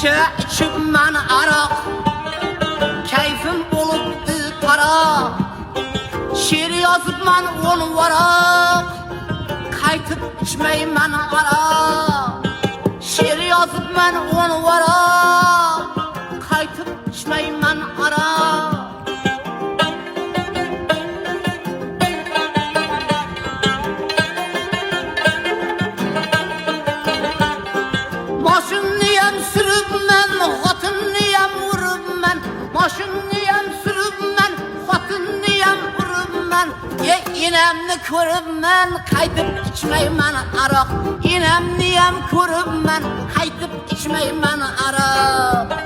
Keşe içip men arak, keyfim olupdu tarak. Şiir yazıp men on varak, kaytıp içmeymen arak. Şiir yazıp men on varak, kaytıp içmeymen arak. Maşın niyem sürüp men, hatın niyem vurup men. Maşın niyem sürüp men, hatın niyem vurup men. İnemni körüp men, kaytıp içmeymen arak. İnem niyem körüp men, kaytıp içmeymen arak.